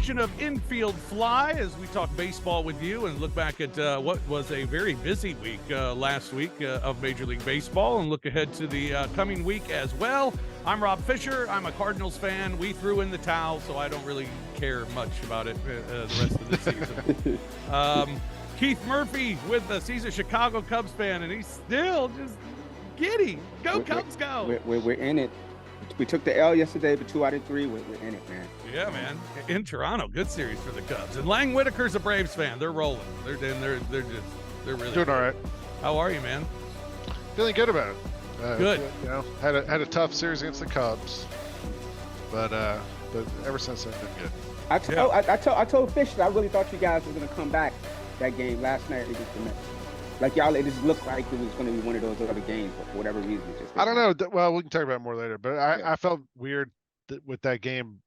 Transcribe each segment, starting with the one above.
edition of Infield Fly as we talk baseball with you and look back at what was a very busy week last week of Major League Baseball and look ahead to the coming week as well. I'm Rob Fisher. I'm a Cardinals fan. We threw in the towel, so I don't really care much about it the rest of the season. Keith Murphy with us. He's a Chicago Cubs fan, and he's still just giddy. Go Cubs, go! We're in it. We took the L yesterday, but 2 out of 3, we're in it, man. Yeah, man. In Toronto, good series for the Cubs. And Lang Whitaker's a Braves fan. They're rolling. They're really doing all right. How are you, man? Feeling good about it. Good. You know, had a tough series against the Cubs, but ever since then, been good. I told Fish that I really thought you guys were gonna come back that game last night against the Mets. Like y'all, it just looked like it was going to be one of those other games, but for whatever reason, it just. I don't know. Well, we can talk about it more later, but I felt weird with that game.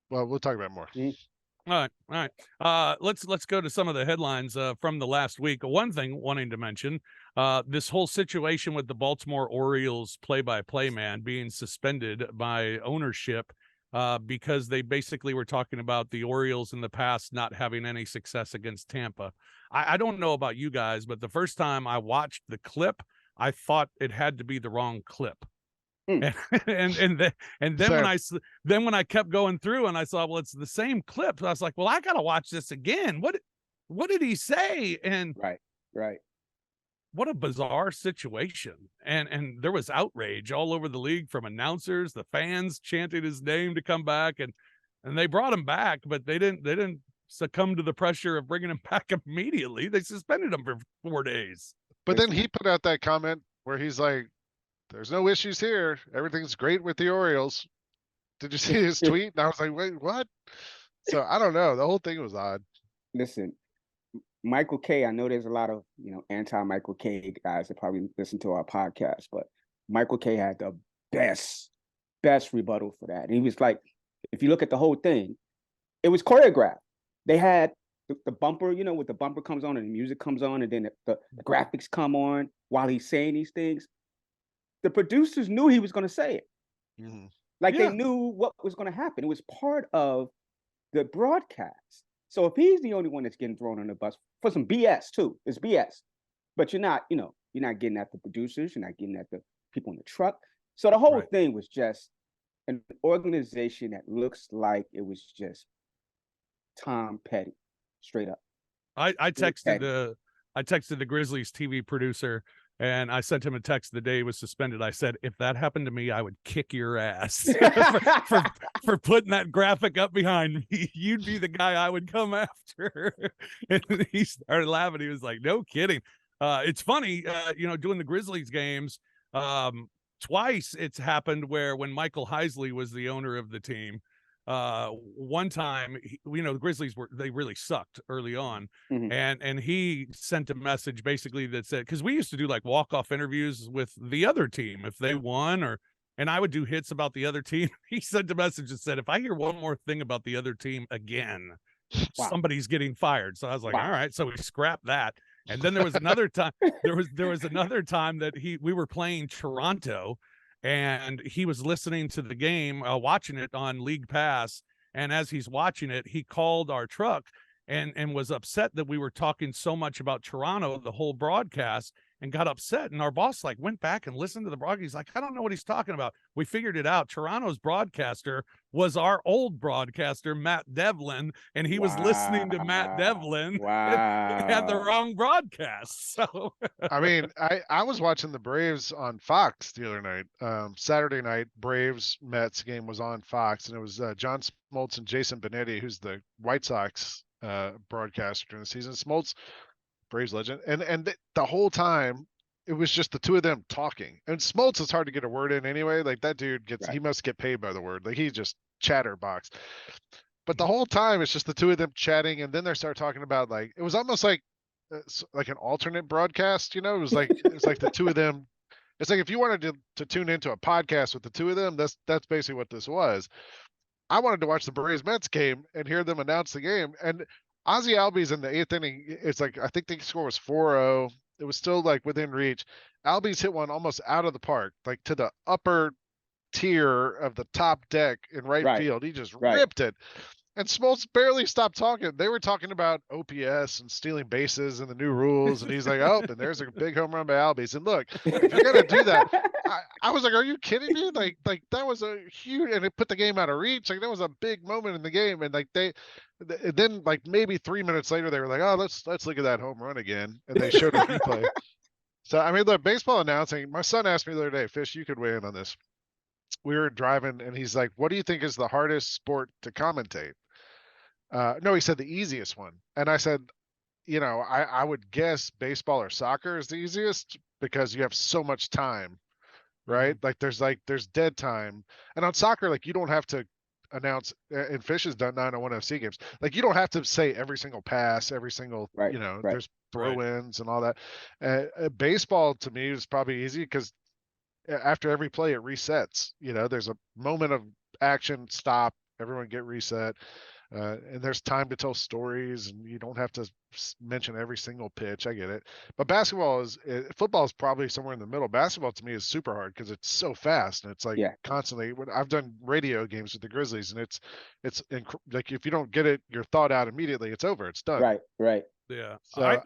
Well, we'll talk about it more. Mm-hmm. All right. Let's go to some of the headlines from the last week. One thing wanting to mention, this whole situation with the Baltimore Orioles play-by-play man being suspended by ownership because they basically were talking about the Orioles in the past not having any success against Tampa. I don't know about you guys, but the first time I watched the clip, I thought it had to be the wrong clip. And then when I kept going through and I saw, well, it's the same clip, I was like, well, I got to watch this again. What did he say? And right. What a bizarre situation. And there was outrage all over the league from announcers, the fans chanting his name to come back, and they brought him back, but they didn't succumb to the pressure of bringing him back immediately. They suspended him for 4 days. But then he put out that comment where he's like, there's no issues here. Everything's great with the Orioles. Did you see his tweet? And I was like, wait, what? So I don't know. The whole thing was odd. Listen, Michael K., I know there's a lot of, anti-Michael K. guys that probably listen to our podcast, but Michael K. had the best rebuttal for that. And he was like, if you look at the whole thing, it was choreographed. They had the bumper, with the bumper comes on and the music comes on and then the graphics come on while he's saying these things. The producers knew he was going to say it. Mm-hmm. They knew what was going to happen. It was part of the broadcast. So if he's the only one that's getting thrown on the bus for some BS too, it's BS. But you're not getting at the producers, you're not getting at the people in the truck. So the whole thing was just an organization that looks like it was just Tom Petty, straight up. I texted the Grizzlies TV producer and I sent him a text the day he was suspended. I said, if that happened to me, I would kick your ass for putting that graphic up behind me. You'd be the guy I would come after. And he started laughing. He was like, no kidding. It's funny, doing the Grizzlies games, twice it's happened where when Michael Heisley was the owner of the team, one time, the Grizzlies they really sucked early on. Mm-hmm. And he sent a message basically that said, because we used to do like walk-off interviews with the other team if they won, and I would do hits about the other team. He sent a message that said, if I hear one more thing about the other team again, somebody's getting fired. So I was like, all right. So we scrapped that. And then there was another time, there was another time that we were playing Toronto, and he was listening to the game, watching it on League Pass. And as he's watching it, he called our truck and was upset that we were talking so much about Toronto, the whole broadcast, and got upset. And our boss went back and listened to the broadcast. He's like, I don't know what he's talking about. We figured it out. Toronto's broadcaster was our old broadcaster, Matt Devlin, and he was listening to Matt Devlin. Wow. Had the wrong broadcast. So I mean, I was watching the Braves on Fox the other night. Saturday night, Braves Mets game was on Fox, and it was John Smoltz and Jason Benetti, who's the White Sox broadcaster during the season. Smoltz, Braves legend, and the whole time it was just the two of them talking. And Smoltz is hard to get a word in anyway. Like that dude he must get paid by the word. Like he just chatterbox. But the whole time it's just the two of them chatting, and then they start talking about it was almost like an alternate broadcast. It was like the two of them. It's like if you wanted to tune into a podcast with the two of them, that's basically what this was. I wanted to watch the Braves Mets game and hear them announce the game. And Ozzie Albies in the 8th inning, it's like, I think the score was 4-0. It was still within reach. Albies hit one almost out of the park, to the upper tier of the top deck in right field. He just ripped it. And Smoltz barely stopped talking. They were talking about OPS and stealing bases and the new rules. And he's like, oh, and there's a big home run by Albies. And look, if you're going to do that, I was like, are you kidding me? Like that was a huge, and it put the game out of reach. Like that was a big moment in the game. And like then like maybe 3 minutes later, they were like, oh, let's look at that home run again. And they showed a replay. So, I mean, look, baseball announcing, my son asked me the other day, Fish, you could weigh in on this. We were driving and he's like, what do you think is the hardest sport to commentate? No, he said the easiest one. And I said, you know, I would guess baseball or soccer is the easiest because you have so much time, right? Like there's dead time. And on soccer, like you don't have to announce, and Fish has done 901 FC games. Like you don't have to say every single pass, every single, you know, there's throw-ins and all that. Baseball to me is probably easy because after every play it resets. You know, there's a moment of action, stop, everyone get reset. And there's time to tell stories and you don't have to mention every single pitch. I get it. But football is probably somewhere in the middle. Basketball to me is super hard because it's so fast and it's like constantly. I've done radio games with the Grizzlies and it's like if you don't get your thought out immediately, it's over. It's done. Right. Yeah. So,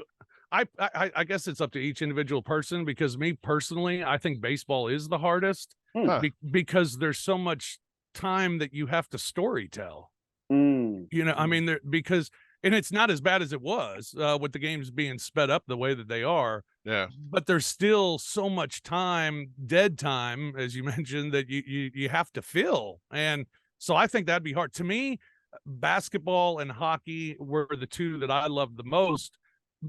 I guess it's up to each individual person because me personally, I think baseball is the hardest because there's so much time that you have to story tell. You know, I mean, and it's not as bad as it was with the games being sped up the way that they are. Yeah. But there's still so much time, dead time, as you mentioned, that you have to fill. And so I think that'd be hard. To me, basketball and hockey were the two that I loved the most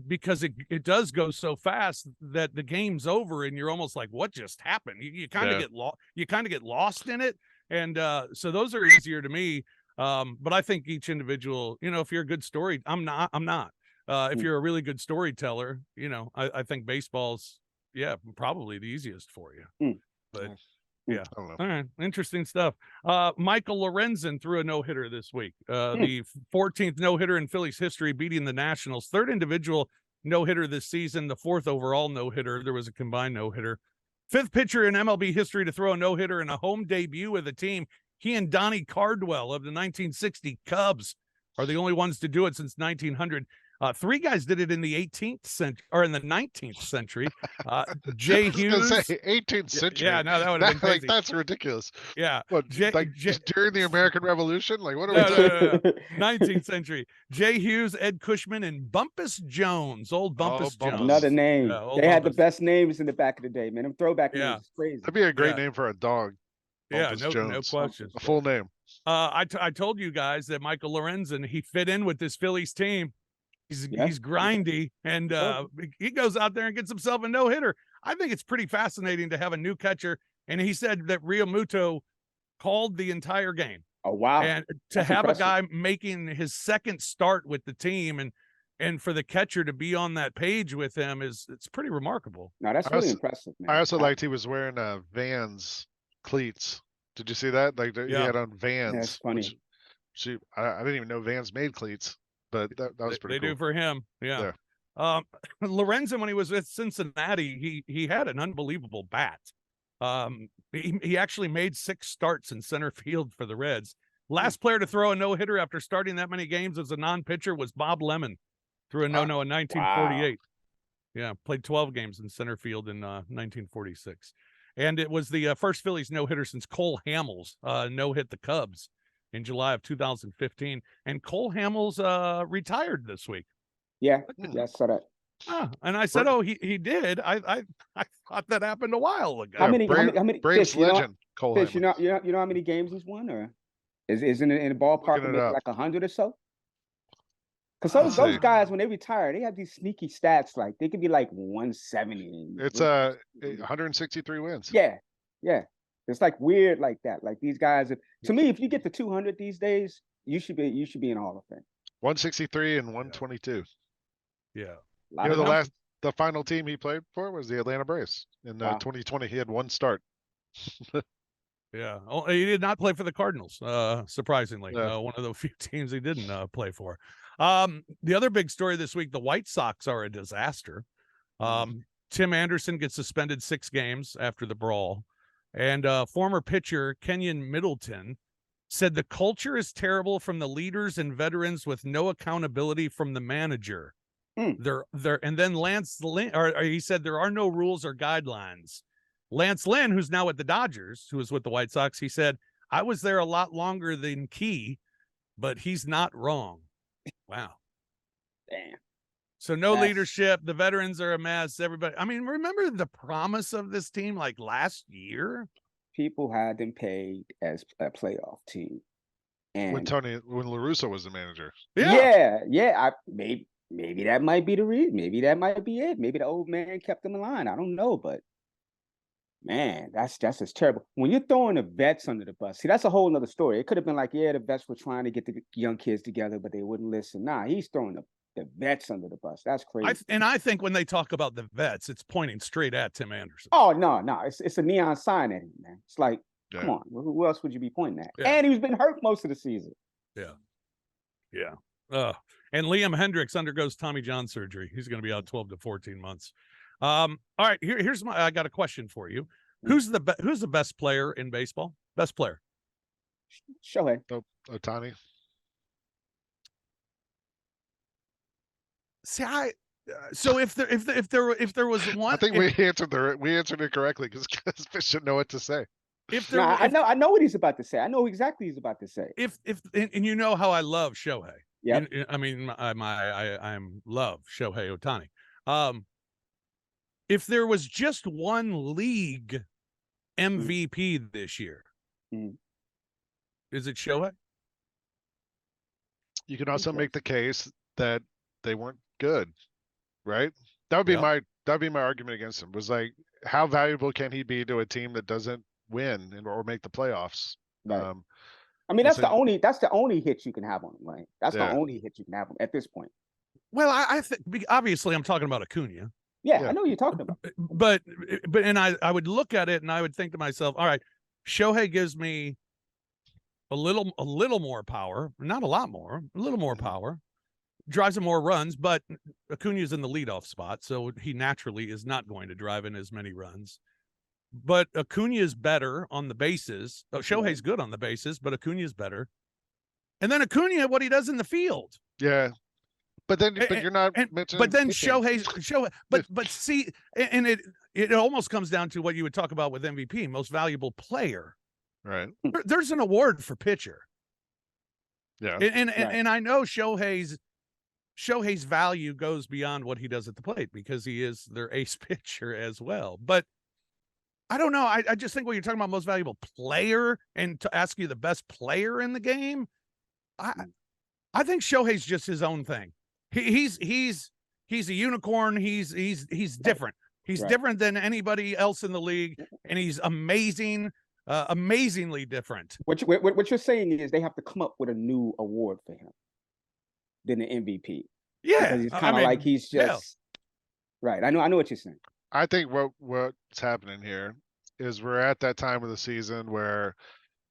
because it does go so fast that the game's over and you're almost like, what just happened? You kind of get lost. You kind of get lost in it. And so those are easier to me. But I think each individual, you know, if you're a good story, I'm not. If you're a really good storyteller, you know, I think baseball's, probably the easiest for you. But yeah, all right, interesting stuff. Michael Lorenzen threw a no-hitter this week. The 14th no-hitter in Phillies history, beating the Nationals. Third individual no-hitter this season, the fourth overall no-hitter. There was a combined no-hitter. Fifth pitcher in MLB history to throw a no-hitter in a home debut with a team. He and Donnie Cardwell of the 1960 Cubs are the only ones to do it since 1900. Three guys did it in the 18th century or in the 19th century. Jay Hughes. 18th century. Yeah, no, that would have been crazy. Like, that's ridiculous. Yeah. What, just during the American Revolution? Like, what are we doing? No. 19th century. Jay Hughes, Ed Cushman, and Bumpus Jones. Old Bumpus Jones. Another name. They had the best names in the back of the day, man. Them throwback names is crazy. That'd be a great name for a dog. Bumpus no question. A full name. I told you guys that Michael Lorenzen, he fit in with this Phillies team. He's grindy, and he goes out there and gets himself a no-hitter. I think it's pretty fascinating to have a new catcher, and he said that Realmuto called the entire game. Oh, wow. And to have a guy making his second start with the team and for the catcher to be on that page with him it's pretty remarkable. No, that's really impressive, man. I also liked he was wearing Vans cleats. Did you see that? Like he had on Vans. That's funny. I didn't even know Vans made cleats, but that was pretty cool. They do for him. Yeah. Lorenzen, when he was with Cincinnati, he had an unbelievable bat. He actually made 6 starts in center field for the Reds. Last player to throw a no-hitter after starting that many games as a non-pitcher was Bob Lemon. Threw a no-no in 1948. Wow. Yeah, played 12 games in center field in 1946. And it was the first Phillies no-hitter since Cole Hamels no-hit the Cubs in July of 2015. And Cole Hamels retired this week. Yeah, I saw that. And I said, he did. I thought that happened a while ago. How many Braves Fish, legend, Cole Fish, Hamels. you know how many games he's won, or isn't it in the ballpark like 100 or so? Because those guys, when they retire, they have these sneaky stats. Like they could be like 170. It's 163 wins. Yeah. It's like weird like that. Like these guys, to me, if you get to 200 these days, you should be in Hall of Fame. 163 and 122. Yeah. You know, the final team he played for was the Atlanta Braves in 2020. He had 1 start. Yeah. Oh, he did not play for the Cardinals, surprisingly. One of the few teams he didn't play for. The other big story this week, the White Sox are a disaster. Tim Anderson gets suspended 6 games after the brawl. And former pitcher Kenyon Middleton said the culture is terrible from the leaders and veterans with no accountability from the manager. And then Lance Lynn, or he said there are no rules or guidelines. Lance Lynn, who's now at the Dodgers, who was with the White Sox, he said, I was there a lot longer than Key, but he's not wrong. Wow. Damn. So no leadership. The veterans are a mess. Everybody. I mean, remember the promise of this team like last year? People had them pegged as a playoff team. And when La Russa was the manager. Yeah. Maybe that might be the reason. Maybe that might be it. Maybe the old man kept them in line. I don't know, but man, that's just terrible. When you're throwing the vets under the bus, see, that's a whole nother story. It could have been like, yeah, the vets were trying to get the young kids together, but they wouldn't listen. Nah, he's throwing the vets under the bus. That's crazy. I think when they talk about the vets, it's pointing straight at Tim Anderson. Oh, no. It's a neon sign at him, man. It's like, come on, who else would you be pointing at? Yeah. And he's been hurt most of the season. Yeah. And Liam Hendricks undergoes Tommy John surgery. He's going to be out 12 to 14 months. All right, here's I got a question for you. Who's the best player in baseball? Best player? Shohei. Ohtani. See, so if there was one, I think we answered it correctly because Fish should know what to say. I know what he's about to say. I know exactly what he's about to say. And you know how I love Shohei. Yeah. I mean, I love Shohei Ohtani. If there was just one league MVP this year, is it Shohei? You can also make the case that they weren't good, right? That would be my argument against him. Was like, how valuable can he be to a team that doesn't win or make the playoffs? Right. I mean, that's the only hit you can have on him, right? That's the only hit you can have on at this point. Well, I think obviously I'm talking about Acuna. Yeah, I know what you're talking about. But I would look at it and I would think to myself, all right, Shohei gives me a little more power, not a lot more, a little more power, drives in more runs, but Acuna's in the leadoff spot, so he naturally is not going to drive in as many runs. But Acuna is better on the bases. Shohei's good on the bases, but Acuna is better. And then Acuna, what he does in the field. Yeah. But you're not mentioning. But then Shohei. But see, and it almost comes down to what you would talk about with MVP, most valuable player. Right. There's an award for pitcher. Yeah. And I know Shohei's value goes beyond what he does at the plate because he is their ace pitcher as well. But I don't know. I just think when you're talking about most valuable player and to ask you the best player in the game, I think Shohei's just his own thing. He's a unicorn. He's different. He's different than anybody else in the league, and he's amazing, amazingly different. What you're saying is they have to come up with a new award for him than the MVP. Yeah, because he's kind of like he's just right. I know what you're saying. I think what's happening here is we're at that time of the season where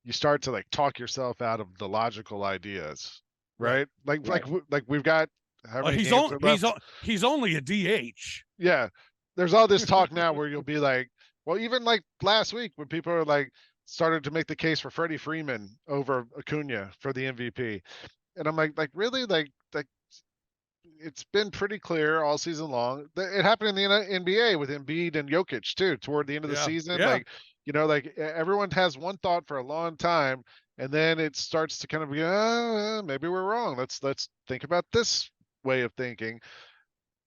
you start to like talk yourself out of the logical ideas, right? Like we've got how many he's only a DH. Yeah, there's all this talk now where you'll be like, well, even like last week when people are like started to make the case for Freddie Freeman over Acuna for the MVP, and I'm like really like it's been pretty clear all season long. It happened in the NBA with Embiid and Jokic too, toward the end of the season. Yeah. Like everyone has one thought for a long time, and then it starts to kind of be, maybe we're wrong. Let's think about this way of thinking.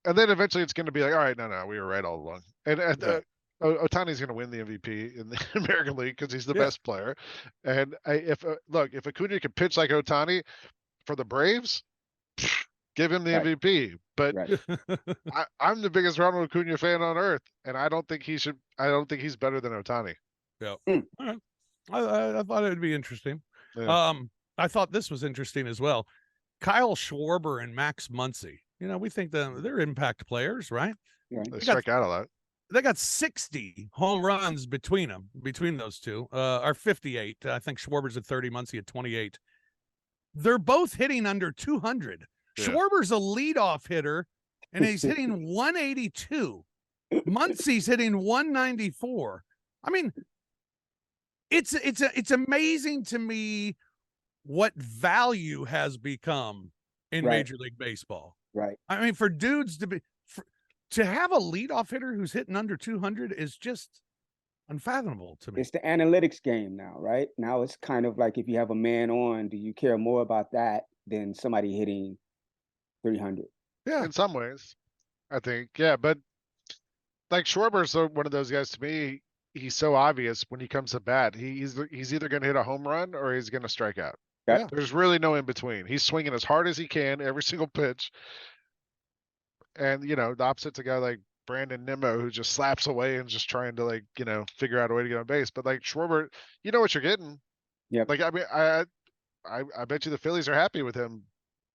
And then eventually it's going to be like, all right, no, we were right all along. And Ohtani's going to win the MVP in the American League because he's the best player. And if Acuna could pitch like Ohtani for the Braves, give him the MVP. But I'm the biggest Ronald Acuna fan on earth, and I don't think he's better than Ohtani. Yeah. All right. I thought it would be interesting. Yeah. I thought this was interesting as well. Kyle Schwarber and Max Muncy. We think they're impact players, right? Yeah. They strike out a lot. They got 60 home runs between those two. Are 58. I think Schwarber's at 30, Muncy at 28. They're both hitting under 200. Yeah. Schwarber's a leadoff hitter, and he's hitting 182. Muncy's hitting 194. I mean, it's amazing to me what value has become in Right. Major League Baseball. Right. I mean, for dudes to have a leadoff hitter who's hitting under 200 is just unfathomable to me. It's the analytics game now, right? Now it's kind of like if you have a man on, do you care more about that than somebody hitting 300? Yeah. In some ways, I think. Yeah, but like Schwarber's one of those guys to me. He's so obvious when he comes to bat. He's either going to hit a home run or he's going to strike out. Yeah. There's really no in between. He's swinging as hard as he can every single pitch. And, you know, the opposite's a guy like Brandon Nimmo who just slaps away and just trying to, like, you know, figure out a way to get on base. But like Schwarber, you know what you're getting. Yep. Like, I mean, I bet you the Phillies are happy with him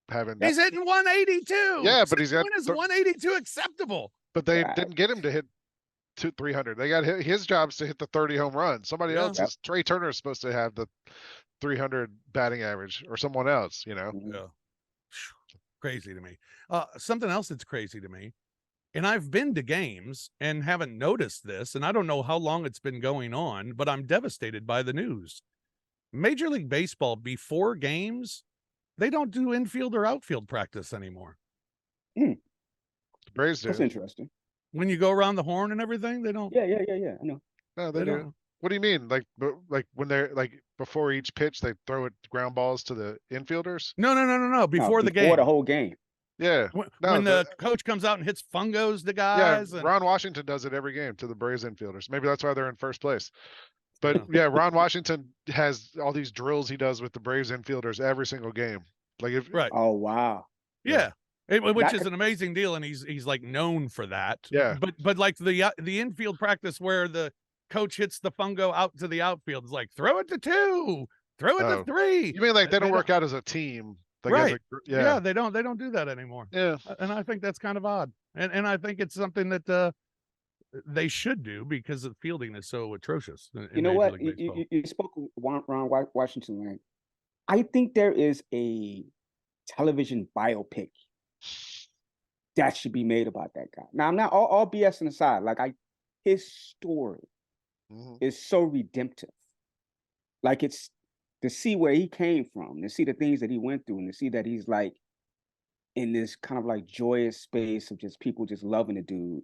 having. He's hitting 182. Yeah, but he's got. When is 182 acceptable? But they didn't get him to hit 300. They got his job's to hit the 30 home runs. Somebody else is Trey Turner is supposed to have the 300 batting average, or someone else, you know. Yeah. Crazy to me. Something else that's crazy to me, and I've been to games and haven't noticed this, and I don't know how long it's been going on, but I'm devastated by the news. Major League Baseball, before games, they don't do infield or outfield practice anymore. The Braves do. That's interesting. When you go around the horn and everything, they don't. Yeah. I know. No, they do. don't. What do you mean? Like when they're like before each pitch, they throw it ground balls to the infielders? No. Before the game. Before the whole game. Yeah. When the coach comes out and hits fungos to guys. Yeah, and... Ron Washington does it every game to the Braves infielders. Maybe that's why they're in first place. But yeah, Ron Washington has all these drills he does with the Braves infielders every single game. Like right. Oh wow. Yeah. Which is an amazing deal, and he's like known for that. Yeah. But like the infield practice where the coach hits the fungo out to the outfield, is like throw it to 2, throw it to 3. You mean like they don't work out as a team? Like right. Yeah, they don't do that anymore. Yeah. And I think that's kind of odd. And I think it's something that they should do because the fielding is so atrocious. You know what? You spoke Ron Washington, right? I think there is a television biopic that should be made about that guy. Now I'm not all BS aside. Like his story is so redemptive. Like it's to see where he came from, to see the things that he went through, and to see that he's like in this kind of like joyous space of just people just loving the dude.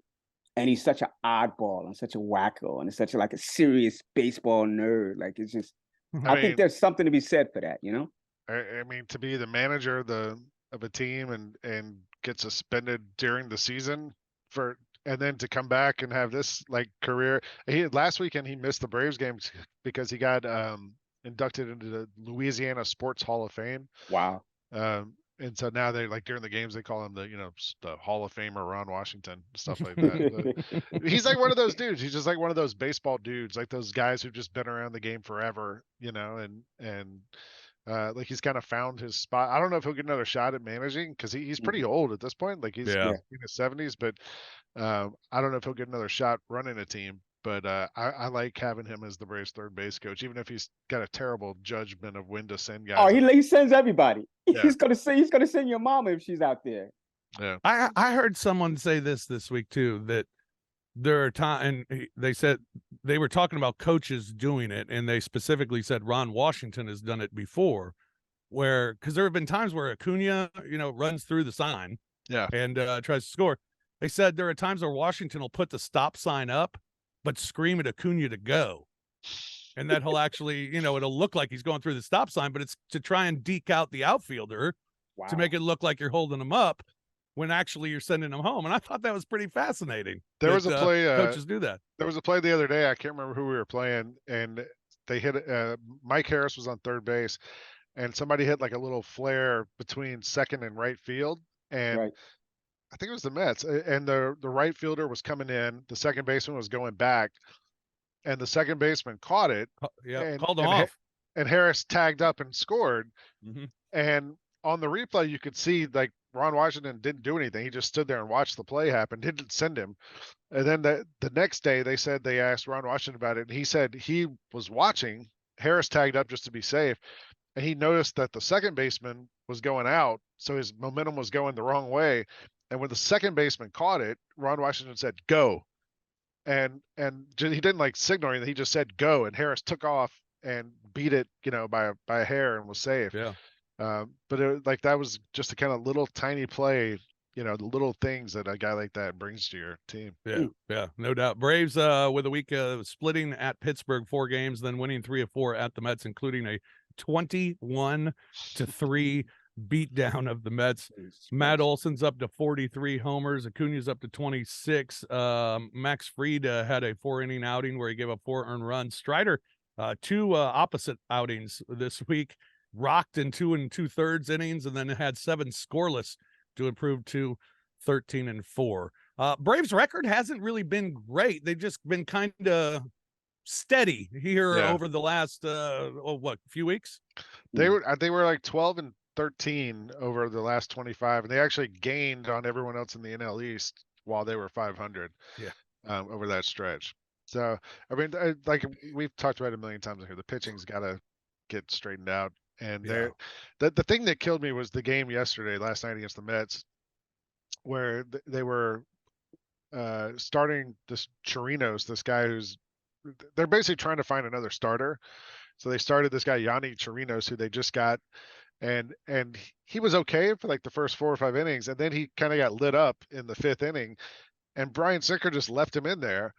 And he's such an oddball and such a wacko and such a serious baseball nerd. Like it's just, I think there's something to be said for that, you know? I mean, to be the manager of a team and get suspended during the season and then to come back and have this like career. Last weekend he missed the Braves games because he got inducted into the Louisiana Sports Hall of Fame. Wow. And so now they like during the games they call him the Hall of Famer Ron Washington, stuff like that. But he's like one of those dudes. He's just like one of those baseball dudes, like those guys who've just been around the game forever, you know, and like he's kind of found his spot. I don't know if he'll get another shot at managing because he's pretty old at this point. Like he's in his 70s, but I don't know if he'll get another shot running a team. But I like having him as the Braves third base coach, even if he's got a terrible judgment of when to send guys. Oh, he sends everybody. Yeah. He's gonna send your mama if she's out there. Yeah. I heard someone say this week too, that there are times, and they said they were talking about coaches doing it, and they specifically said Ron Washington has done it before, because there have been times where Acuna, runs through the sign, and tries to score. They said there are times where Washington will put the stop sign up, but scream at Acuna to go, and that he'll actually, it'll look like he's going through the stop sign, but it's to try and deke out the outfielder to make it look like you're holding him up, when actually you're sending them home. And I thought that was pretty fascinating. There was a play, coaches do that. There was a play the other day. I can't remember who we were playing, and they hit Mike Harris was on third base, and somebody hit like a little flare between second and right field. And I think it was the Mets, and the right fielder was coming in. The second baseman was going back, and the second baseman caught it. Called him off. And Harris tagged up and scored. Mm-hmm. And on the replay, you could see like Ron Washington didn't do anything. He just stood there and watched the play happen, didn't send him. And then the next day they said they asked Ron Washington about it, and he said he was watching. Harris tagged up just to be safe, and he noticed that the second baseman was going out, so his momentum was going the wrong way. And when the second baseman caught it, Ron Washington said, "Go." And he didn't like signal anything. He just said, "Go." And Harris took off and beat it, by a hair and was safe. Yeah. But like that was just a kind of little tiny play, the little things that a guy like that brings to your team. Yeah, yeah, no doubt. Braves with a week splitting at Pittsburgh 4 games, then winning 3 of 4 at the Mets, including a 21-3 beatdown of the Mets. Matt Olson's up to 43 homers. Acuna's up to 26. Max Fried had a 4-inning outing where he gave up 4 earned runs. Strider, 2 opposite outings this week, rocked in 2 2/3 innings, and then had 7 scoreless to improve to 13-4. Braves record hasn't really been great. They've just been kind of steady here over the last few weeks. They were like 12-13 over the last 25, and they actually gained on everyone else in the NL East while they were 500. Yeah. Over that stretch. So I mean, like we've talked about it a million times here, the pitching's got to get straightened out. And the thing that killed me was the game last night against the Mets, where they were starting this Chirinos, this guy they're basically trying to find another starter. So they started this guy Yanni Chirinos, who they just got, and he was okay for like the first 4 or 5 innings, and then he kind of got lit up in the 5th inning, and Brian Sinker just left him in there,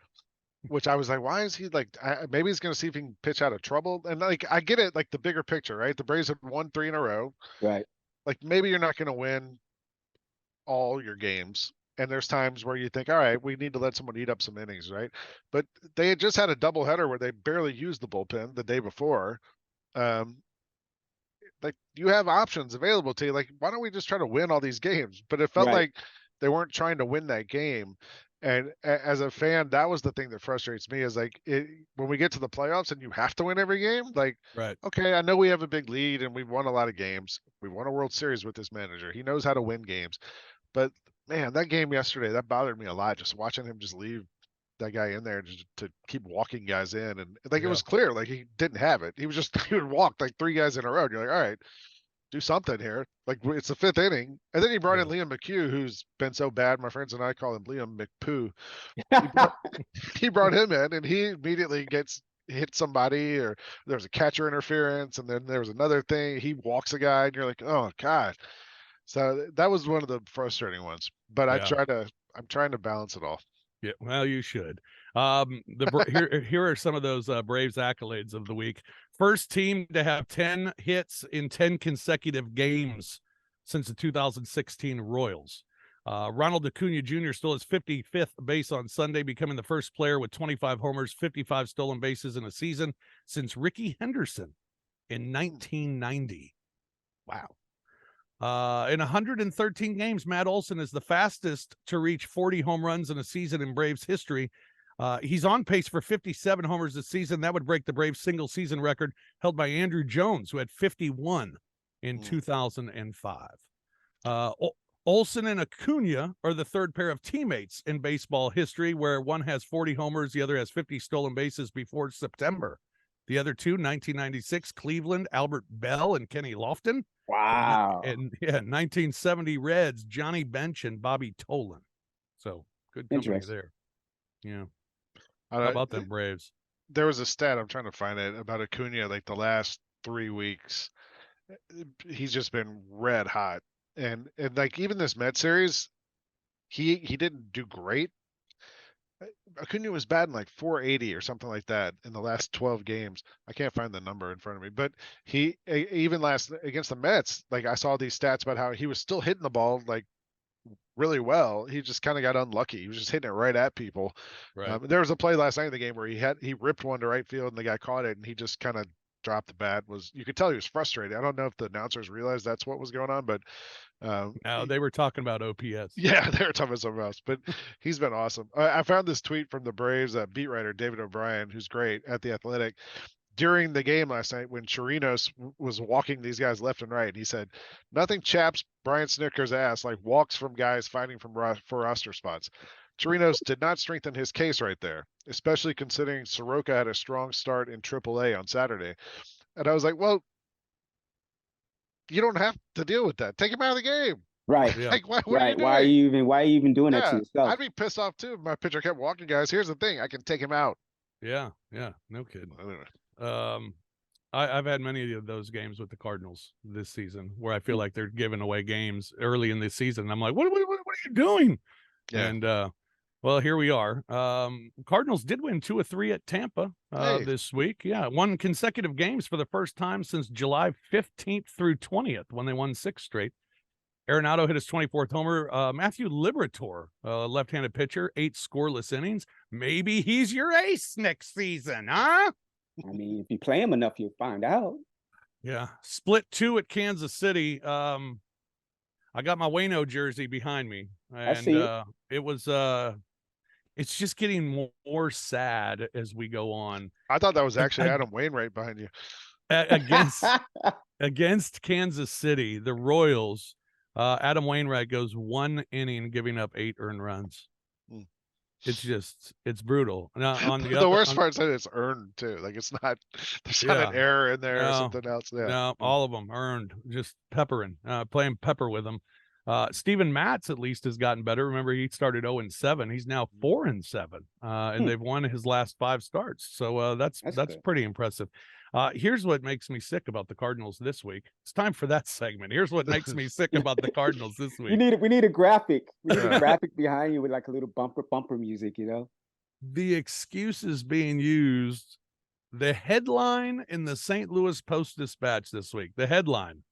which I was like, why is he like? Maybe he's going to see if he can pitch out of trouble. And like, I get it, like the bigger picture, right? The Braves have won 3 in a row, right? Like maybe you're not going to win all your games. And there's times where you think, all right, we need to let someone eat up some innings, right? But they had just had a doubleheader where they barely used the bullpen the day before. Like you have options available to you. Like, why don't we just try to win all these games? But it felt like they weren't trying to win that game. And as a fan, that was the thing that frustrates me is like when we get to the playoffs and you have to win every game, like, okay, I know we have a big lead and we've won a lot of games. We won a World Series with this manager. He knows how to win games. But man, that game yesterday, that bothered me a lot. Just watching him just leave that guy in there to keep walking guys in. And like, it was clear, like he didn't have it. He would walk like 3 guys in a row. And you're like, all right, do something here. Like it's the 5th inning. And then he brought in Liam McHugh, who's been so bad. My friends and I call him Liam McPoo. He brought him in and he immediately hit somebody, or there was a catcher interference. And then there was another thing. He walks a guy and you're like, oh God. So that was one of the frustrating ones, but I'm trying to balance it all. Yeah, well, you should. Here are some of those Braves accolades of the week. First team to have 10 hits in 10 consecutive games since the 2016 Royals. Ronald Acuna Jr. stole his 55th base on Sunday, becoming the first player with 25 homers, 55 stolen bases in a season since Rickey Henderson in 1990. Wow. In 113 games, Matt Olson is the fastest to reach 40 home runs in a season in Braves history. He's on pace for 57 homers this season. That would break the Braves single season record held by Andrew Jones, who had 51 in 2005. Olson and Acuna are the third pair of teammates in baseball history, where one has 40 homers, the other has 50 stolen bases before September. The other two, 1996, Cleveland, Albert Bell and Kenny Lofton. Wow. And 1970 Reds, Johnny Bench and Bobby Tolan. So good company there. Yeah. How about them Braves? There was a stat, I'm trying to find it, about Acuna, like the last 3 weeks. He's just been red hot. And like even this Met series, he didn't do great. Acuna was batting like 480 or something like that in the last 12 games. I can't find the number in front of me, but he even last against the Mets, like I saw these stats about how he was still hitting the ball like really well. He just kind of got unlucky. He was just hitting it right at people. Right. There was a play last night in the game where he ripped one to right field and the guy caught it and he just kind of dropped the bat. You could tell he was frustrated. I don't know if the announcers realized that's what was going on, but no, they were talking about OPS. Yeah, they were talking about something else, but he's been awesome. I found this tweet from the Braves beat writer David O'Brien, who's great at The Athletic, during the game last night when Chirinos was walking these guys left and right. He said, nothing chaps Brian Snitker's ass like walks from guys fighting for roster spots. Chirinos did not strengthen his case right there, especially considering Soroka had a strong start in AAA on Saturday. And I was like, well, you don't have to deal with that. Take him out of the game. Right. Yeah. Like, what right. Why are you even doing that to yourself? I'd be pissed off too if my pitcher kept walking guys. Here's the thing. I can take him out. Yeah. Yeah. No kidding. Anyway. I've had many of those games with the Cardinals this season where I feel like they're giving away games early in the season. I'm like, what are you doing? Yeah. And well, here we are. Cardinals did win 2 of 3 at Tampa this week. Yeah, won consecutive games for the first time since July 15th through 20th when they won 6 straight. Arenado hit his 24th homer. Matthew Liberatore, left-handed pitcher, 8 scoreless innings. Maybe he's your ace next season, huh? I mean, if you play him enough, you'll find out. Yeah. Split 2 at Kansas City. I got my Waino jersey behind me. And I see it. It was it's just getting more sad as we go on. I thought that was actually Adam Wainwright behind you. Against Kansas City, the Royals, Adam Wainwright goes 1 inning, giving up 8 earned runs. It's brutal. Now, on the worst part is that it's earned too. Like it's not, there's not an error in there or something else. Yeah. No, all of them earned, just peppering, playing pepper with them. Steven Matz at least has gotten better. Remember, he started 0-7. He's now 4-7, and they've won his last 5 starts. So that's pretty impressive. Here's what makes me sick about the Cardinals this week. It's time for that segment. Here's what makes me sick about the Cardinals this week. We need a graphic. We need a graphic behind you with like a little bumper music, you know? The excuses being used, the headline in the St. Louis Post-Dispatch this week, the headline,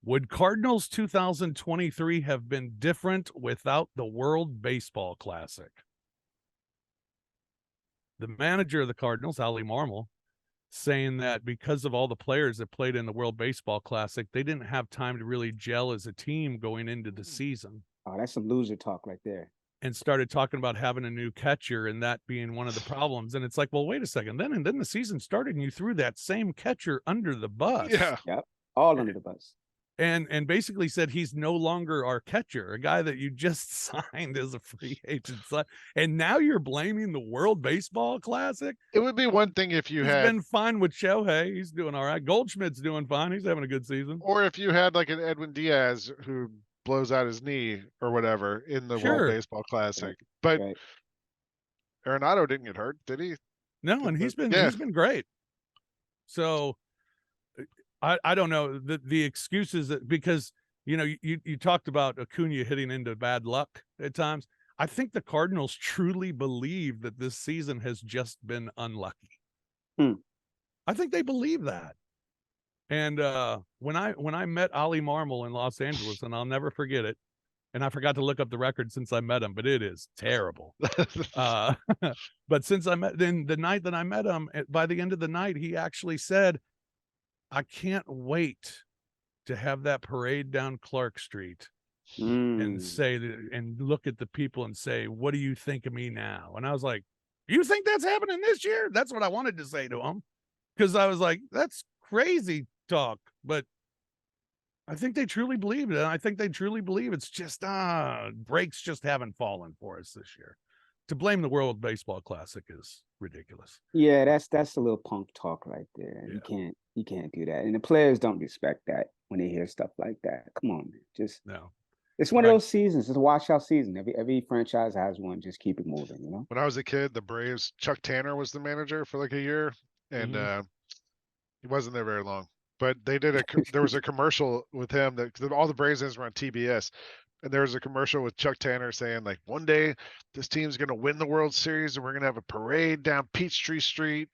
would Cardinals 2023 have been different without the World Baseball Classic? The manager of the Cardinals, Ali Marmol, saying that because of all the players that played in the World Baseball Classic, they didn't have time to really gel as a team going into the season. Oh, that's some loser talk right there. And started talking about having a new catcher and that being one of the problems. And it's like, well, wait a second. Then the season started and you threw that same catcher under the bus. Yeah. Yep. All under the bus. And basically said he's no longer our catcher, a guy that you just signed as a free agent. And now you're blaming the World Baseball Classic. It would be one thing if you He's had been fine with Shohei. He's doing all right. Goldschmidt's doing fine. He's having a good season. Or if you had like an Edwin Diaz who blows out his knee or whatever in the World Baseball Classic. But Arenado didn't get hurt, did he? No, and he's been great. So I don't know the excuses that, because you talked about Acuna hitting into bad luck at times. I think the Cardinals truly believe that this season has just been unlucky. I think they believe that. And when I met Ali Marmol in Los Angeles, and I'll never forget it, and I forgot to look up the record since I met him, but it is terrible. But since I met, then the night that I met him, by the end of the night, he actually said, I can't wait to have that parade down Clark Street and say, and look at the people and say, what do you think of me now? And I was like, you think that's happening this year? That's what I wanted to say to him. Because I was like, that's crazy talk. But I think they truly believe it. And I think they truly believe it's just, breaks just haven't fallen for us this year. To blame the World Baseball Classic is ridiculous. Yeah, that's a little punk talk right there. Yeah. You can't do that. And the players don't respect that when they hear stuff like that. Come on, man. Just no. It's one of those seasons. It's a washout season. Every franchise has one. Just keep it moving, you know? When I was a kid, the Braves, Chuck Tanner was the manager for like a year, and he wasn't there very long. But they did there was a commercial with him that all the Braves were on TBS. And there was a commercial with Chuck Tanner saying, like, one day this team's going to win the World Series and we're going to have a parade down Peachtree Street.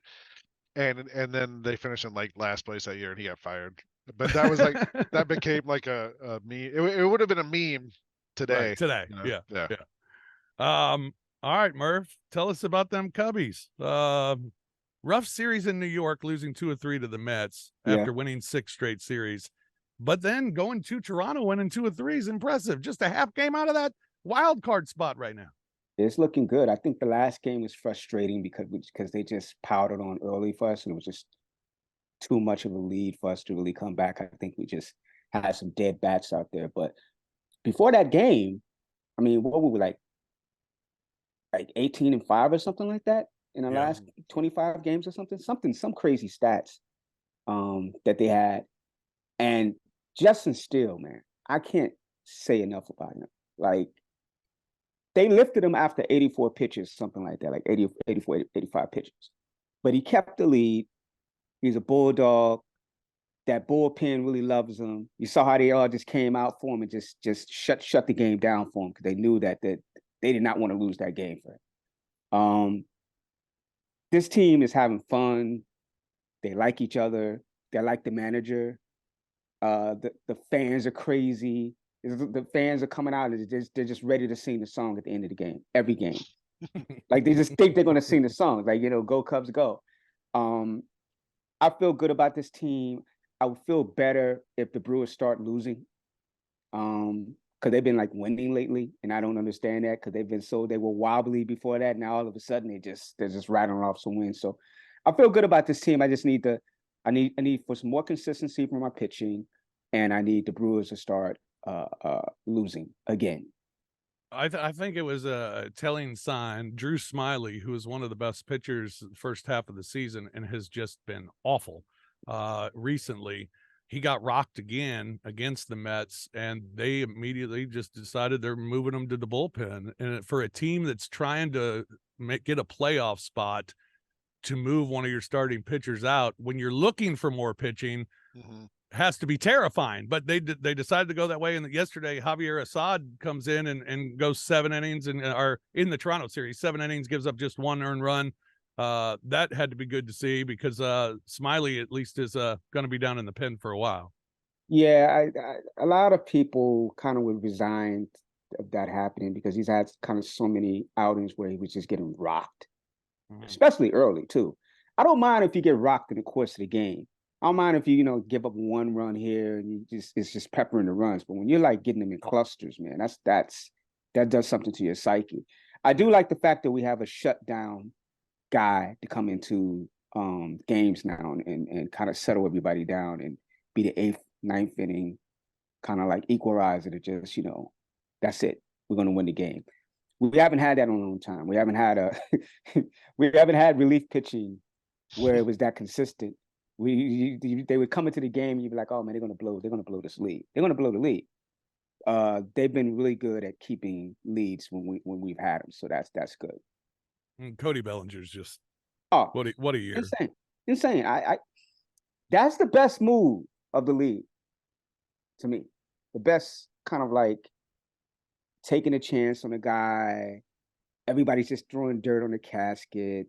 And then they finished in like last place that year and he got fired. But that was like, that became like a meme. It would have been a meme today. Right, today. You know? Yeah. All right, Murph, tell us about them Cubbies. Rough series in New York, losing 2 of 3 to the Mets after winning 6 straight series. But then going to Toronto, winning 2 of 3 is impressive. Just a half game out of that wild card spot right now. It's looking good. I think the last game was frustrating because they just powdered on early for us, and it was just too much of a lead for us to really come back. I think we just had some dead bats out there. But before that game, I mean, what were we like 18-5 or something like that in the last 25 games or something, some crazy stats that they had. And Justin Steele, man, I can't say enough about him. Like, they lifted him after 84 pitches, something like that, like 80, 84, 85 pitches. But he kept the lead. He's a bulldog. That bullpen really loves him. You saw how they all just came out for him and just shut the game down for him because they knew that they did not want to lose that game for him. This team is having fun. They like each other. They like the manager. The fans are crazy. The fans are coming out and they're just ready to sing the song at the end of the game, every game. Like they just think they're going to sing the song, like, go Cubs, go. I feel good about this team. I would feel better if the Brewers start losing, because they've been like winning lately, and I don't understand that because they were wobbly before that. Now all of a sudden they're just rattling off some wins. So I feel good about this team. I just need I need for some more consistency from my pitching, and I need the Brewers to start losing again. I think it was a telling sign. Drew Smiley, who was one of the best pitchers the first half of the season and has just been awful recently, he got rocked again against the Mets, and they immediately just decided they're moving him to the bullpen. And for a team that's trying to get a playoff spot, to move one of your starting pitchers out when you're looking for more pitching, has to be terrifying. But they decided to go that way. And yesterday, Javier Assad comes in and goes 7 innings and are in the Toronto series, 7 innings, gives up just 1 earned run. That had to be good to see because Smiley at least is going to be down in the pen for a while. Yeah, a lot of people kind of were resigned of that happening because he's had kind of so many outings where he was just getting rocked, especially early too. I don't mind if you get rocked in the course of the game. I don't mind if you give up 1 run here and it's just peppering the runs. But when you're like getting them in clusters, man, that does something to your psyche. I do like the fact that we have a shutdown guy to come into games now and kind of settle everybody down and be the 8th, 9th inning, kind of like equalizer to just, that's it. We're going to win the game. We haven't had that in a long time. We haven't had we haven't had relief pitching where it was that consistent. They would come into the game and you'd be like, oh man, they're gonna blow this lead. They're gonna blow the lead. They've been really good at keeping leads when we've had them. So that's good. And Cody Bellinger's just what a year. Insane. I that's the best move of the league to me. The best kind of like taking a chance on a guy. Everybody's just throwing dirt on the casket,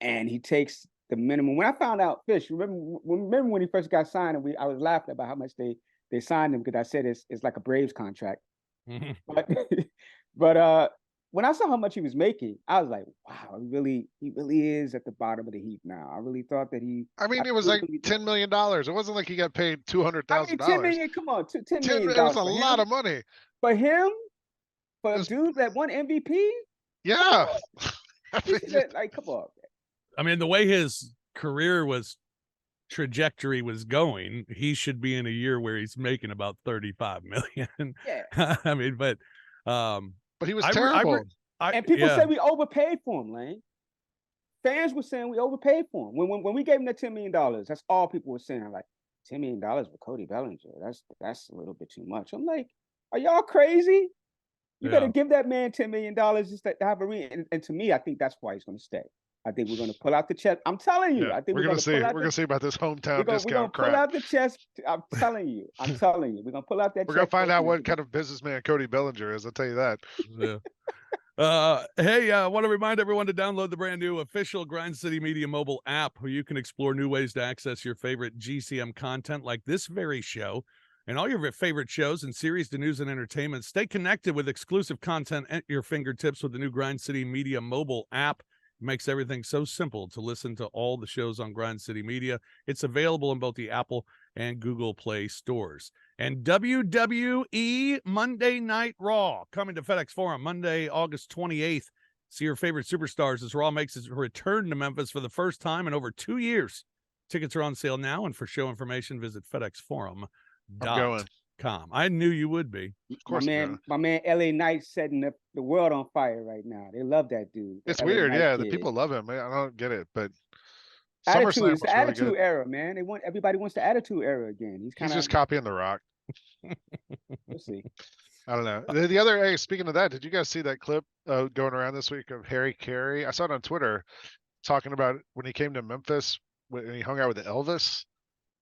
and he takes the minimum. When I found out, Fish, remember when he first got signed, and I was laughing about how much they signed him because I said it's like a Braves contract. But when I saw how much he was making, I was like, wow, he really is at the bottom of the heap now. I really thought that it was like $10 million. It wasn't like he got paid $200,000. $10 million, come on, $10 million. It was a lot of money. For him, for a dude that won MVP? Yeah. Like, come on. I mean, the way his career trajectory was going, he should be in a year where he's making about 35 million. Yeah. I mean, but he was terrible. And people say we overpaid for him, Lane. Fans were saying we overpaid for him. When we gave him that $10 million, that's all people were saying. Like, $10 million for Cody Bellinger. That's a little bit too much. I'm like, are y'all crazy? You better give that man $10 million just to have a ring. And to me, I think that's why he's going to stay. I think we're going to pull out the chest. I'm telling you. I think we're going to see. We're going to see about this hometown discount We're going to pull out the chest. I'm telling you. We're going to pull out that. We're going to find out what kind of businessman Cody Bellinger is. I'll tell you that. Yeah. Hey, I want to remind everyone to download the brand new official Grind City Media mobile app, where you can explore new ways to access your favorite GCM content like this very show and all your favorite shows and series to news and entertainment. Stay connected with exclusive content at your fingertips with the new Grind City Media mobile app. It makes everything so simple to listen to all the shows on Grind City Media. It's available in both the Apple and Google Play stores. And WWE Monday Night Raw coming to FedEx Forum Monday, August 28th. See your favorite superstars as Raw makes its return to Memphis for the first time in over 2 years. Tickets are on sale now, and for show information, visit FedExForum.com. I knew you would be. Of course, my man LA Knight setting the world on fire right now. They love that dude. It's weird, the people love him. I don't get it, but Attitude, it's the Attitude Era, man. Everybody wants the Attitude Era again. He's just copying The Rock. We'll see. I don't know. The other, hey, speaking of that, did you guys see that clip going around this week of Harry Carey? I saw it on Twitter talking about when he came to Memphis when he hung out with Elvis.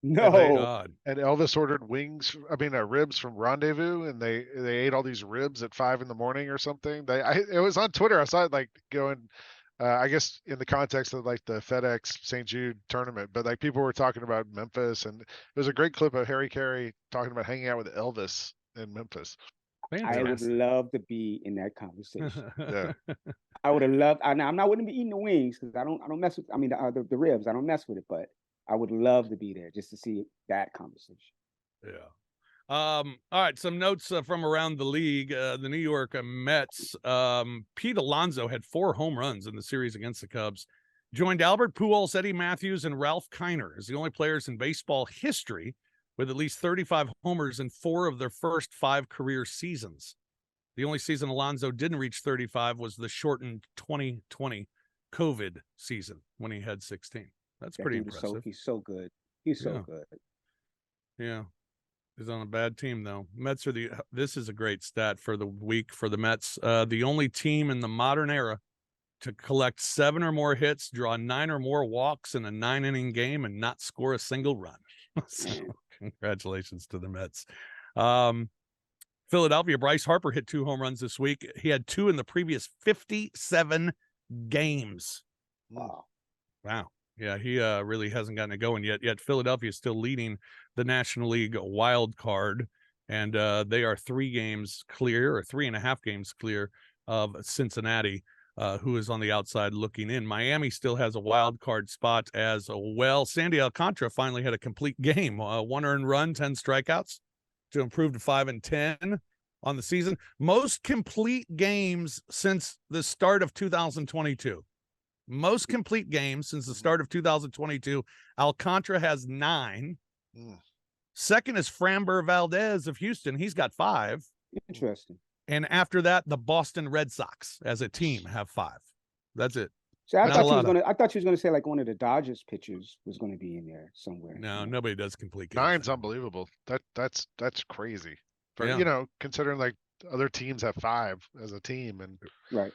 No. God. And Elvis ordered ribs from Rendezvous, and they ate all these ribs at 5 a.m. or something. It was on Twitter. I saw it like going, I guess in the context of like the FedEx St. Jude tournament, but like people were talking about Memphis, and it was a great clip of Harry Carey talking about hanging out with Elvis in Memphis. I would love to be in that conversation. Yeah. I would have loved. I'm not wouldn't be eating the wings because I don't mess with. I mean the ribs. I don't mess with it, but I would love to be there just to see that conversation. Yeah. All right. Some notes from around the league. The New York Mets. Pete Alonso had 4 home runs in the series against the Cubs. Joined Albert Pujols, Eddie Matthews, and Ralph Kiner as the only players in baseball history with at least 35 homers in 4 of their first 5 career seasons. The only season Alonso didn't reach 35 was the shortened 2020 COVID season when he had 16. That's pretty impressive. He's so good. He's so good. Yeah. He's on a bad team though. Mets are this is a great stat for the week for the Mets. The only team in the modern era to collect 7 or more hits, draw 9 or more walks in a 9-inning game, and not score a single run. So, congratulations to the Mets. Philadelphia, Bryce Harper hit 2 home runs this week. He had 2 in the previous 57 games. Wow. Yeah, he really hasn't gotten it going yet. Philadelphia is still leading the National League wild card, and they are 3 games clear, or 3.5 games clear of Cincinnati, who is on the outside looking in. Miami still has a wild card spot as well. Sandy Alcantara finally had a complete game, 1 earned run, 10 strikeouts to improve to 5-10 on the season. Most complete games since the start of 2022. Most complete games since the start of 2022. Alcantara has 9. Second is Framber Valdez of Houston. He's got 5. Interesting. And after that, the Boston Red Sox as a team have 5. That's it. So I thought she was gonna say like one of the Dodgers pitchers was gonna be in there somewhere. No, nobody does complete games. 9's unbelievable. That's crazy. For considering like other teams have 5 as a team, and right.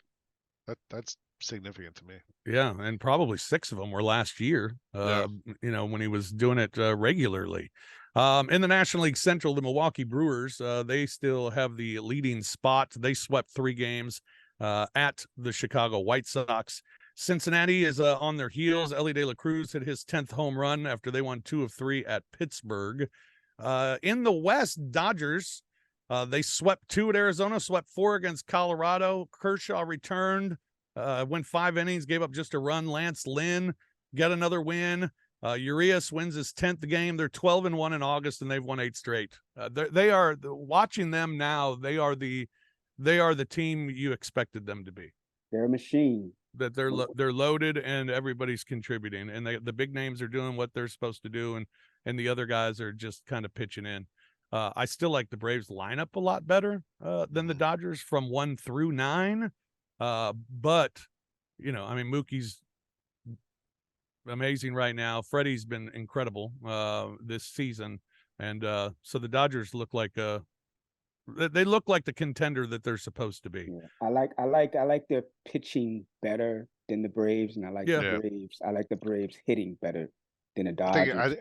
That's significant to me. Yeah, and probably 6 of them were last year. When he was doing it regularly. In the National League Central, the Milwaukee Brewers, they still have the leading spot. They swept 3 games at the Chicago White Sox. Cincinnati is on their heels. Ellie De La Cruz hit his 10th home run after they won 2 of 3 at Pittsburgh. In the West, Dodgers, they swept 2 at Arizona, swept 4 against Colorado. Kershaw returned, went 5 innings, gave up just a run. Lance Lynn got another win. Urias wins his 10th game. They're 12-1 in August, and they've won 8 straight. They are watching them now. They are the team you expected them to be. They're a machine. That they're loaded and everybody's contributing, and the big names are doing what they're supposed to do, and the other guys are just kind of pitching in. I still like the Braves lineup a lot better than the Dodgers from 1 through 9. But Mookie's amazing right now. Freddie's been incredible this season, and so the Dodgers look like they look like the contender that they're supposed to be. Yeah. I like their pitching better than the Braves, and I like the Braves. I like the Braves hitting better than the Dodgers.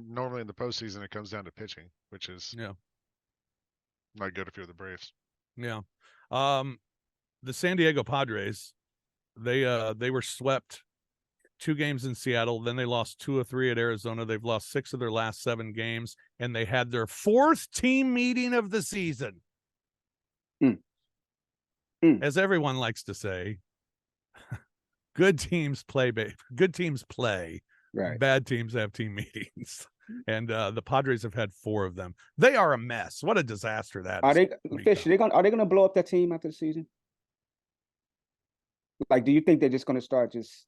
Normally in the postseason it comes down to pitching, which is not good if you're the Braves. Yeah. The San Diego Padres, they were swept 2 games in Seattle. Then they lost 2 of 3 at Arizona. They've lost 6 of their last 7 games, and they had their 4th team meeting of the season. As everyone likes to say, good teams play. Good teams play. Right. Bad teams have team meetings. And the Padres have had 4 of them. They are a mess. What a disaster that is. Are they gonna blow up that team after the season? Like, do you think they're just gonna start just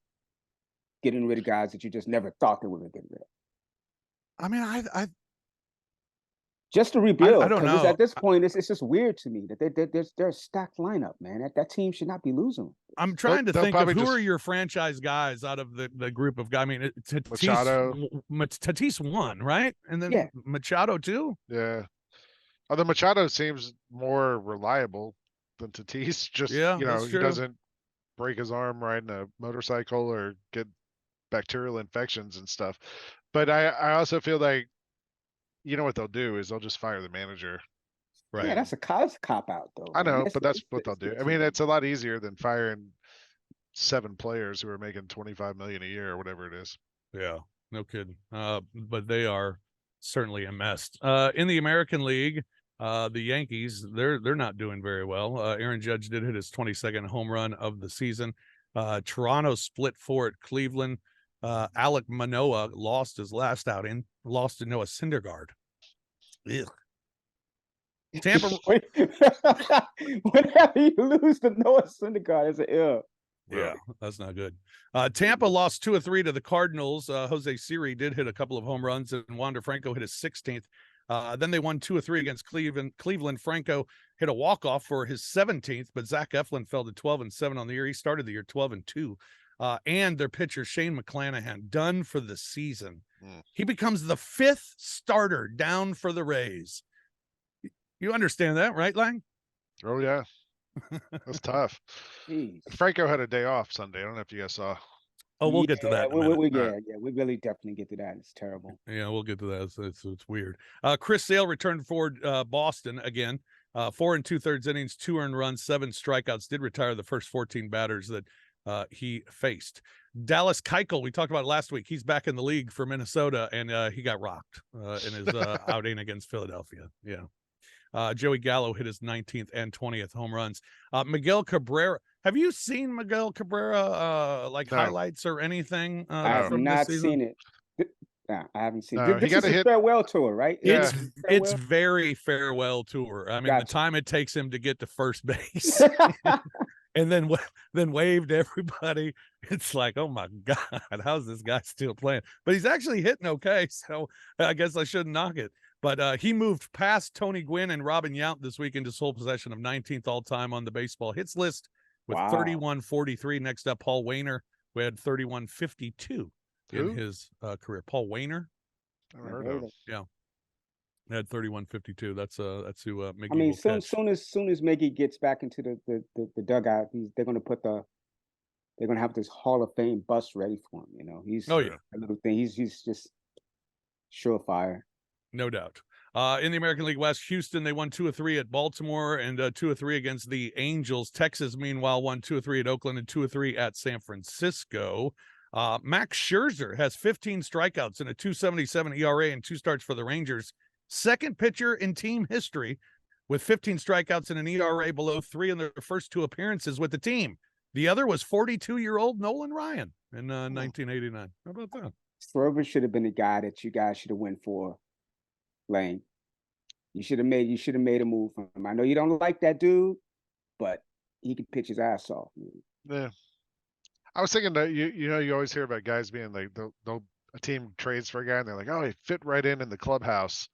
getting rid of guys that you just never thought they were gonna get rid of? I mean, I just to rebuild. I don't know. At this point, it's just weird to me that they're a stacked lineup, man. That team should not be losing. I'm trying to think of who are your franchise guys out of the group of guys. I mean, Tatis won, right? And then Machado too? Yeah. Although Machado seems more reliable than Tatis. Just, he doesn't break his arm riding a motorcycle or get bacterial infections and stuff. But I also feel like, you know what they'll do is they'll just fire the manager. Yeah, that's a cop out though. I know, It's- but that's it's- what they'll it's do. the I mean, team. it's a lot easier than firing 7 players who are making 25 million a year or whatever it is. Yeah, no kidding. But they are certainly a mess. In the American League, the Yankees, they're not doing very well. Aaron Judge did hit his 22nd home run of the season. Toronto split 4 at Cleveland. Alec Manoah lost his last outing, lost to Noah Syndergaard. Ugh. Tampa, Whenever you lose to Noah Syndergaard, it's an ill. yeah, that's not good. Tampa lost 2 of 3 to the Cardinals. Jose Siri did hit a couple of home runs, and Wander Franco hit his 16th. Then they won 2 of 3 against Cleveland. Franco hit a walk-off for his 17th, but Zach Eflin fell to 12-7 on the year. He started the year 12-2. And their pitcher, Shane McClanahan, done for the season. He becomes the 5th starter down for the Rays. You understand that, right, Lang? Oh yeah, that's tough. Jeez. Franco had a day off Sunday. I don't know if you guys saw. Oh, we'll get to that in a minute. We really definitely get to that. It's terrible. Yeah, we'll get to that. It's weird. Chris Sale returned for Boston again. 4 2/3 innings, 2 earned runs, 7 strikeouts. Did retire the first 14 batters that he faced. Dallas Keuchel, we talked about it last week. He's back in the league for Minnesota, and he got rocked in his outing against Philadelphia. Yeah. Joey Gallo hit his 19th and 20th home runs. Miguel Cabrera. Have you seen Miguel Cabrera No. highlights or anything? I have from not this season? seen it. I haven't seen No, it. he This got is a his hit- farewell tour, right? It's Farewell? very farewell tour. I mean, Gotcha. the time it takes him to get to first base and then wave to everybody. It's like, oh my God, how's this guy still playing? But he's actually hitting okay, so I guess I shouldn't knock it. But he moved past Tony Gwynn and Robin Yount this week into sole possession of 19th all-time on the baseball hits list with Wow. 31-43. Next up, Paul Wainer, who had 31-52 Who? in his career. Paul Wainer I heard of. had 31-52. That's who Miggy I mean, will catch. soon as Miggy gets back into the dugout, they're gonna have this Hall of Fame bus ready for him. You know, he's Oh, yeah. a little thing. He's just surefire. No doubt. In the American League West, Houston, they won 2 of 3 at Baltimore and 2 of 3 against the Angels. Texas, meanwhile, won 2 of 3 at Oakland and 2 of 3 at San Francisco. Max Scherzer has 15 strikeouts and a 2.77 ERA and 2 starts for the Rangers. Second pitcher in team history with 15 strikeouts and an ERA below 3 in their first 2 appearances with the team. The other was 42-year-old Nolan Ryan in 1989. How about that? Schwarber should have been the guy that you guys should have went for. Lane, you should have made a move for him. I know you don't like that dude, but he can pitch his ass off. Yeah. I was thinking that you always hear about guys being like a team trades for a guy and they're like, oh, he fit right in the clubhouse.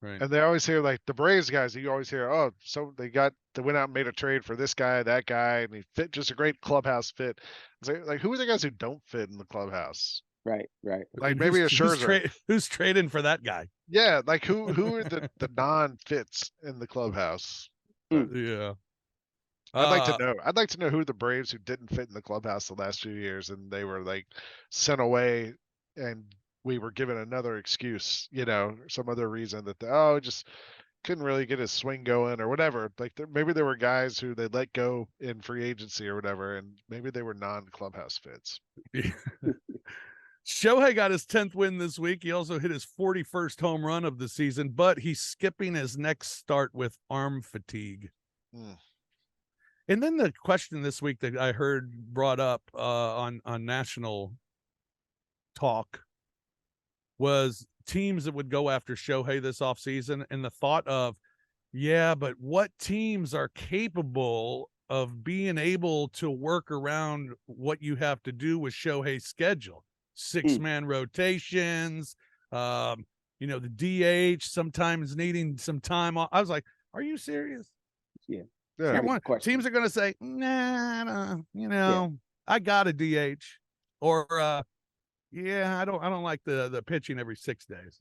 Right. And they always hear like the Braves guys, you always hear, oh, so they went out and made a trade for this guy, that guy, and he fit just a great clubhouse fit. It's like who are the guys who don't fit in the clubhouse? Right. Like maybe a Scherzer. Who's trading for that guy? Yeah, like who are the non-fits in the clubhouse? Yeah. I'd like to know. I'd like to know who the Braves who didn't fit in the clubhouse the last few years and they were like sent away and we were given another excuse, some other reason that just couldn't really get his swing going or whatever. Like maybe there were guys who they let go in free agency or whatever, and maybe they were non-clubhouse fits. Shohei got his 10th win this week. He also hit his 41st home run of the season, but he's skipping his next start with arm fatigue. And then the question this week that I heard brought up on national talk was teams that would go after Shohei this offseason, and the thought of, yeah, but what teams are capable of being able to work around what you have to do with Shohei's schedule? 6-man rotations, the DH sometimes needing some time off. I was like, are you serious? Yeah. Teams are going to say, nah, I got a DH, or I don't like the pitching every 6 days.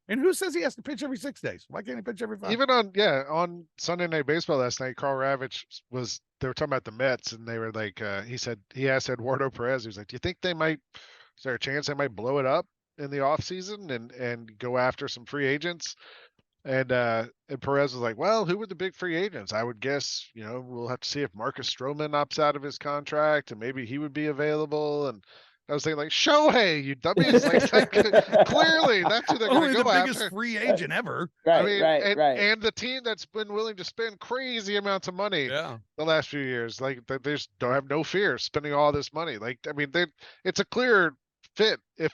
And who says he has to pitch every 6 days? Why can't he pitch every 5? Even on Sunday Night Baseball last night, Carl Ravitch they were talking about the Mets, and they were like, he asked Eduardo Perez, he was like, do you think they might Is there a chance they might blow it up in the offseason and go after some free agents? And Perez was like, well, who were the big free agents? I would guess, we'll have to see if Marcus Stroman opts out of his contract and maybe he would be available. And I was thinking like, Shohei, you dummies, like clearly that's who they're going Only to the go biggest after. free agent ever. I Right, mean, right. and the team that's been willing to spend crazy amounts of money Yeah. the last few years, like they just don't have no fear spending all this money. Like, I mean, it's a clear fit if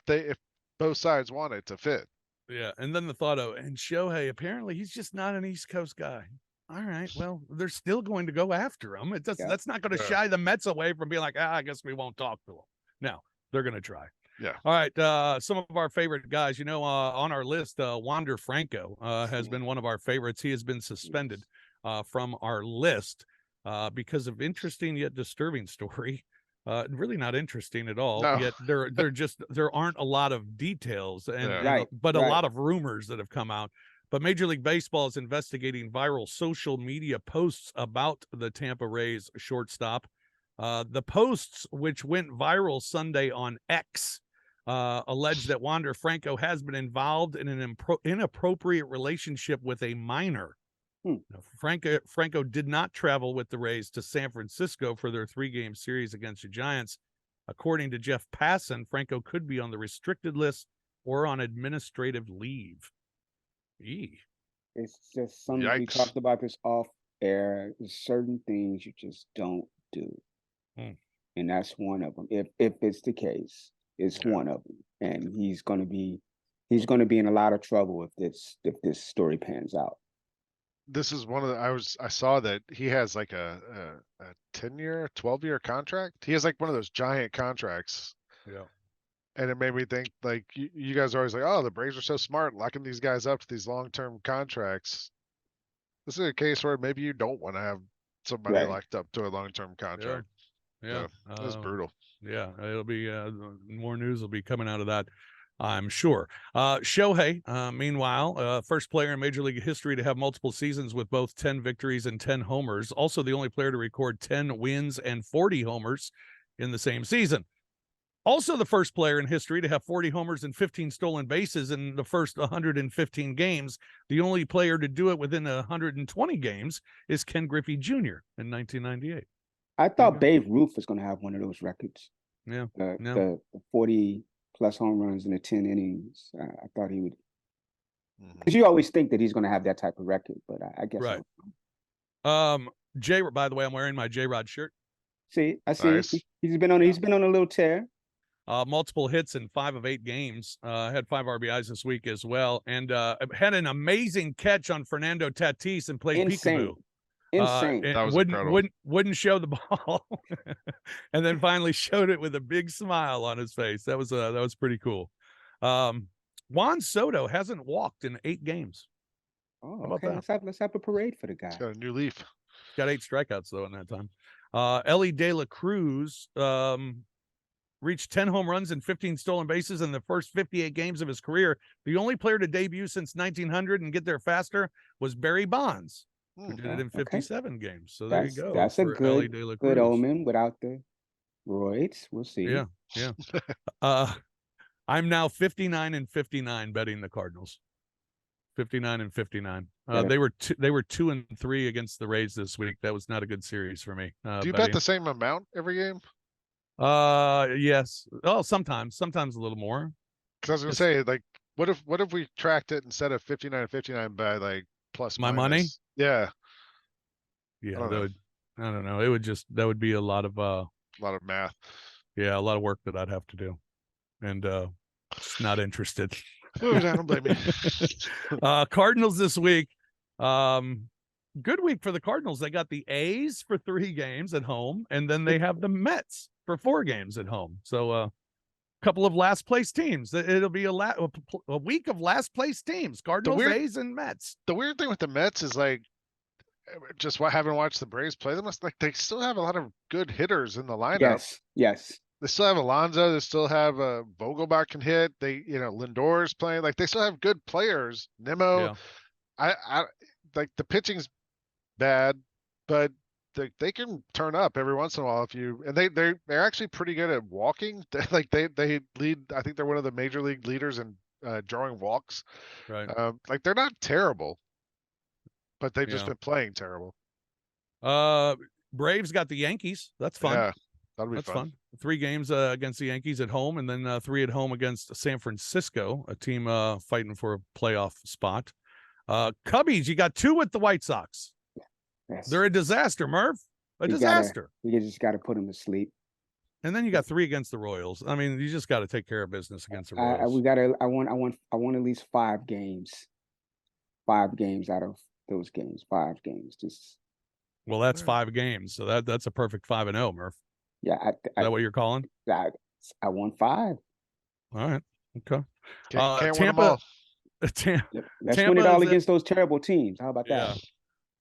both sides want it to fit. Yeah. And then the thought of, and Shohei, apparently he's just not an East Coast guy. All right. Well, they're still going to go after him. That's not going to shy the Mets away from being like, I guess we won't talk to him. No, they're going to try. Yeah. All right. Some of our favorite guys, on our list, Wander Franco has been one of our favorites. He has been suspended from our list because of interesting yet disturbing story. Really not interesting at all. No. Yet there aren't a lot of details but a lot of rumors that have come out. But Major League Baseball is investigating viral social media posts about the Tampa Rays shortstop. The posts, which went viral Sunday on X, allege that Wander Franco has been involved in an inappropriate relationship with a minor. Franco did not travel with the Rays to San Francisco for their 3-game series against the Giants. According to Jeff Passan, Franco could be on the restricted list or on administrative leave. It's just something we Yikes. talked about this off air. There's certain things you just don't do. And that's one of them. If it's the case, it's one of them. And he's going to be in a lot of trouble if this story pans out. This is one of the, I saw that he has like a 10-year, 12-year contract. He has like one of those giant contracts. Yeah. And it made me think, like, you guys are always like, oh, the Braves are so smart locking these guys up to these long-term contracts. This is a case where maybe you don't want to have somebody locked up to a long-term contract. Yeah. So, that's brutal. Yeah. It'll be more news will be coming out of that, I'm sure. Shohei, meanwhile, first player in Major League history to have multiple seasons with both 10 victories and 10 homers. Also the only player to record 10 wins and 40 homers in the same season. Also the first player in history to have 40 homers and 15 stolen bases in the first 115 games. The only player to do it within 120 games is Ken Griffey Jr. in 1998. I thought Babe Ruth was going to have one of those records. Yeah. The 40 plus home runs in the 10 innings. I thought he would. Because you always think that he's going to have that type of record, but I guess right. By the way, I'm wearing my J-Rod shirt. See, I see. Nice. He's been on a little tear. Multiple hits in 5 of 8 games. Had 5 RBIs this week as well, and had an amazing catch on Fernando Tatis and played peekaboo. Insane. That was incredible. Wouldn't show the ball, and then finally showed it with a big smile on his face. That was pretty cool. Juan Soto hasn't walked in 8 games. Oh, okay. Let's have a parade for the guy. He's got a new leaf. Got 8 strikeouts though in that time. Ellie De La Cruz reached 10 home runs and 15 stolen bases in the first 58 games of his career. The only player to debut since 1900 and get there faster was Barry Bonds, who did it in 57 games. So there you go. That's a good omen without the roids. We'll see. Yeah. I'm now 59-59 betting the Cardinals. 59-59. They were 2-3 against the Rays this week. That was not a good series for me. Do you bet the same amount every game? Yes. Oh, sometimes a little more. Because I was gonna say, like, what if we tracked it instead of 59-59 by like plus my minus? money? Yeah. Yeah. I don't know. That would be a lot of math. Yeah, a lot of work that I'd have to do, and just not interested. I don't blame you. Cardinals this week. Good week for the Cardinals. They got the A's for 3 games at home, and then they have the Mets for 4 games at home. So a couple of last place teams. It'll be a week of last place teams. Cardinals, A's, and Mets. The weird thing with the Mets is like, just having watched the Braves play them, like they still have a lot of good hitters in the lineup. Yes. They still have Alonso. They still have Vogelbach can hit. Lindor's playing. Like they still have good players. Nimmo. Yeah. I like the pitching's bad, but they can turn up every once in a while if you, and they're actually pretty good at walking. They lead. I think they're one of the major league leaders in drawing walks. Right. Like they're not terrible, but they've just Yeah. been playing terrible. Braves got the Yankees. That's fun. Yeah, that'll be That's fun. 3 games against the Yankees at home, and then 3 at home against San Francisco, a team fighting for a playoff spot. Cubbies, you got 2 with the White Sox. Yes. They're a disaster, Murph. A disaster. You just got to put them to sleep. And then you got 3 against the Royals. I mean, you just got to take care of business against the Royals. I want at least 5 games. 5 games out of those games. 5 games. Just. Well, that's 5 games, so that's a perfect 5-0, Murph. Yeah, Is that what you're calling? I want 5. All right. Okay. Can't win them Tampa. all. Let's Tampa win it all is against those terrible teams. How about that? Yeah.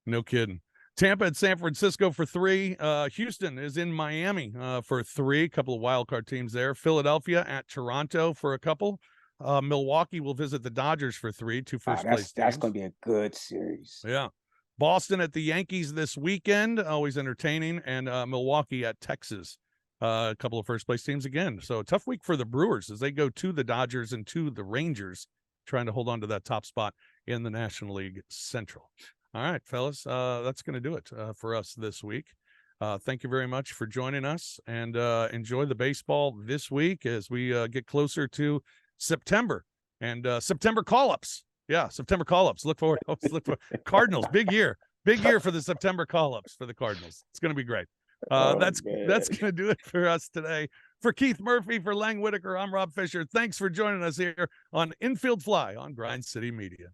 No kidding. Tampa at San Francisco for 3. Houston is in Miami for 3. A couple of wild card teams there. Philadelphia at Toronto for a couple. Milwaukee will visit the Dodgers for 3. 2 first place teams. That's going to be a good series. Yeah. Boston at the Yankees this weekend, always entertaining, and Milwaukee at Texas. A couple of first place teams again. So a tough week for the Brewers as they go to the Dodgers and to the Rangers, trying to hold on to that top spot in the National League Central. All right, fellas, that's going to do it for us this week. Thank you very much for joining us, and enjoy the baseball this week as we get closer to September and September call-ups. Yeah, September call-ups. Look forward for Cardinals. Big year for the September call-ups for the Cardinals. It's going to be great. That's going to do it for us today. For Keith Murphy, for Lang Whitaker, I'm Rob Fisher. Thanks for joining us here on Infield Fly on Grind City Media.